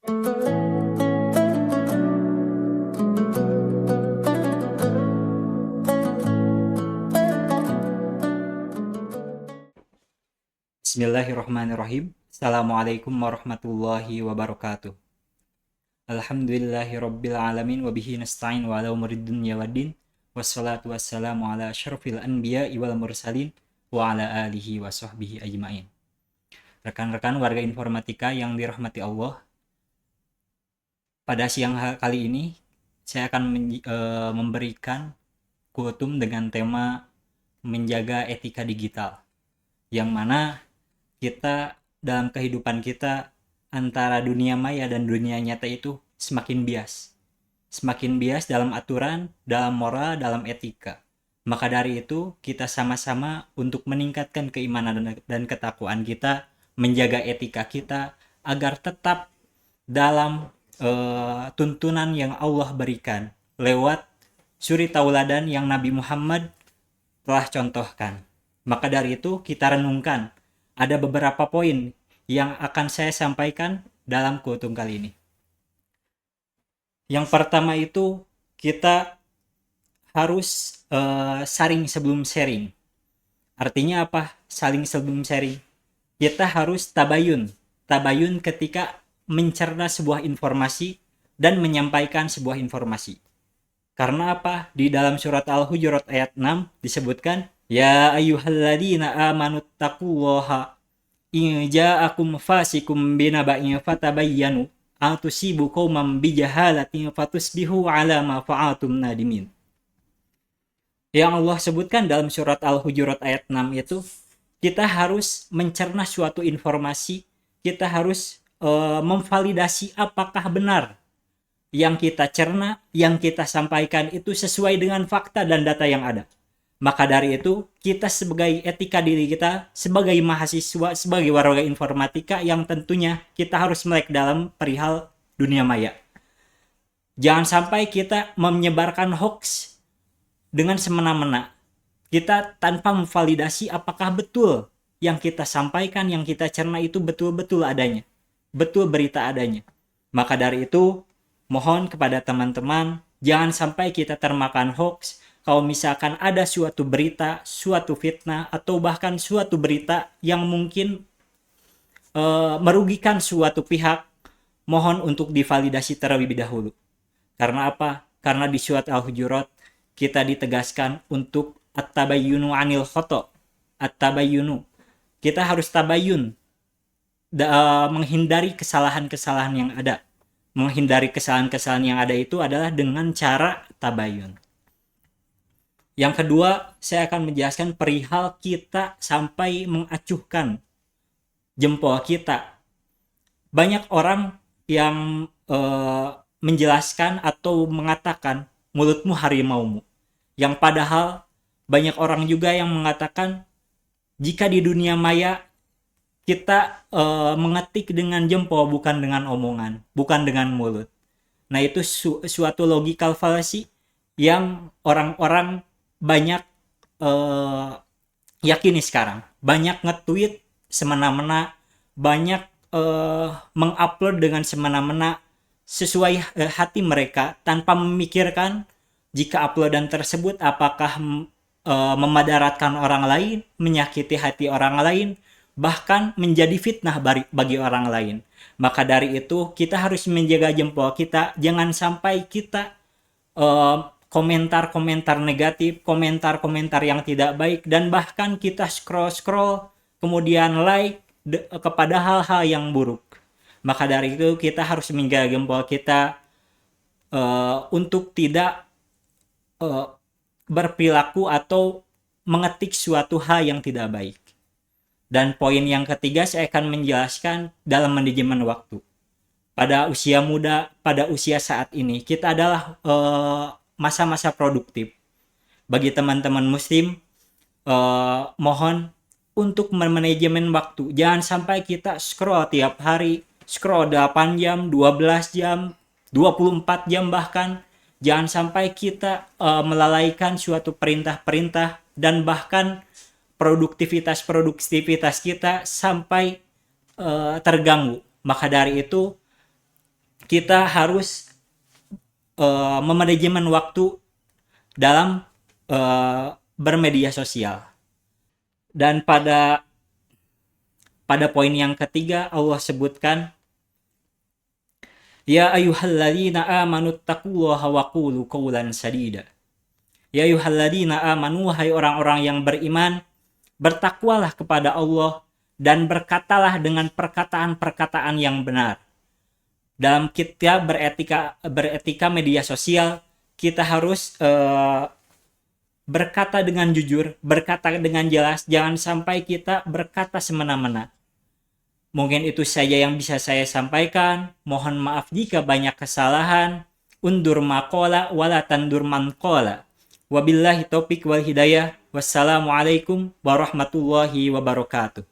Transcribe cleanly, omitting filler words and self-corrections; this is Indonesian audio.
Bismillahirrahmanirrahim. Assalamualaikum warahmatullahi wabarakatuh. Alhamdulillahi rabbil alamin wa bihi nasta'in wa ala umuri dunya waddin. Wassalatu wassalamu ala asyrafil anbiya'i wal mursalin wa ala alihi wa sahbihi ajma'in. Rekan-rekan warga informatika yang dirahmati Allah, pada siang kali ini saya akan memberikan kultum dengan tema menjaga etika digital, yang mana kita dalam kehidupan kita antara dunia maya dan dunia nyata itu semakin bias. Semakin bias dalam aturan, dalam moral, dalam etika. Maka dari itu kita sama-sama untuk meningkatkan keimanan dan ketakwaan kita, menjaga etika kita agar tetap dalam tuntunan yang Allah berikan lewat suri tauladan yang Nabi Muhammad telah contohkan. Maka dari itu kita renungkan. Ada beberapa poin yang akan saya sampaikan dalam kultum kali ini. Yang pertama itu kita harus saring sebelum sharing. Artinya apa? Saling sebelum sharing. Kita harus tabayun. Tabayun ketika mencerna sebuah informasi dan menyampaikan sebuah informasi. Karena apa? Di dalam surat Al-Hujurat ayat 6 disebutkan, Ya ayyuhalladzina amanu taqullaha in ja'akum fasikum binaba'in fatabayyanu an tusibu qauman bijahalatin fatusbihu 'ala ma fa'altum nadimin. Yang Allah sebutkan dalam surat Al-Hujurat ayat 6 itu, kita harus mencerna suatu informasi, kita harus memvalidasi apakah benar yang kita cerna, yang kita sampaikan itu sesuai dengan fakta dan data yang ada. Maka dari itu, kita sebagai etika diri kita, sebagai mahasiswa, sebagai warga informatika yang tentunya kita harus melek dalam perihal dunia maya. Jangan sampai kita menyebarkan hoax dengan semena-mena. Kita tanpa memvalidasi apakah betul yang kita sampaikan, yang kita cerna itu betul-betul adanya. Betul berita adanya. Maka dari itu, mohon kepada teman-teman, jangan sampai kita termakan hoax. Kalau misalkan ada suatu berita, suatu fitnah, atau bahkan suatu berita yang mungkin merugikan suatu pihak, mohon untuk divalidasi terlebih dahulu. Karena apa? Karena di surat Al-Hujurat kita ditegaskan untuk at-tabayyunu 'anil khata'. At-tabayyunu. Kita harus tabayun, menghindari kesalahan-kesalahan yang ada. Menghindari kesalahan-kesalahan yang ada itu adalah dengan cara tabayun. Yang kedua, saya akan menjelaskan perihal kita sampai mengacuhkan jempol kita. Banyak orang yang menjelaskan atau mengatakan mulutmu harimaumu. Yang padahal banyak orang juga yang mengatakan jika di dunia maya kita mengetik dengan jempol bukan dengan omongan, bukan dengan mulut. Nah itu suatu logical fallacy yang orang-orang banyak yakini sekarang. Banyak nge-tweet semena-mena, banyak mengupload dengan semena-mena sesuai hati mereka tanpa memikirkan jika uploadan tersebut apakah memadaratkan orang lain, menyakiti hati orang lain, bahkan menjadi fitnah bagi orang lain. Maka dari itu kita harus menjaga jempol kita, jangan sampai kita komentar-komentar negatif, komentar-komentar yang tidak baik, dan bahkan kita scroll-scroll, kemudian like kepada hal-hal yang buruk. Maka dari itu kita harus menjaga jempol kita untuk tidak berperilaku atau mengetik suatu hal yang tidak baik. Dan poin yang ketiga saya akan menjelaskan dalam manajemen waktu. Pada usia muda, pada usia saat ini, kita adalah masa-masa produktif. Bagi teman-teman muslim, mohon untuk manajemen waktu. Jangan sampai kita scroll tiap hari, scroll 8 jam, 12 jam, 24 jam bahkan. Jangan sampai kita melalaikan suatu perintah-perintah dan bahkan produktivitas kita sampai terganggu. Maka dari itu, kita harus memanajemen waktu dalam bermedia sosial. Dan pada poin yang ketiga Allah sebutkan, ya ayyuhalladzina amanu taqullaha wa qulu qawlan sadida. Ya ayyuhalladzina amanu, hai orang-orang yang beriman, bertakwalah kepada Allah dan berkatalah dengan perkataan-perkataan yang benar. Dalam kita beretika media sosial, kita harus berkata dengan jujur, berkata dengan jelas, jangan sampai kita berkata semena-mena. Mungkin itu saja yang bisa saya sampaikan. Mohon maaf jika banyak kesalahan. Undur maqala wala tandur man qala. Wabillahi taufik wal hidayah. Wassalamualaikum warahmatullahi wabarakatuh.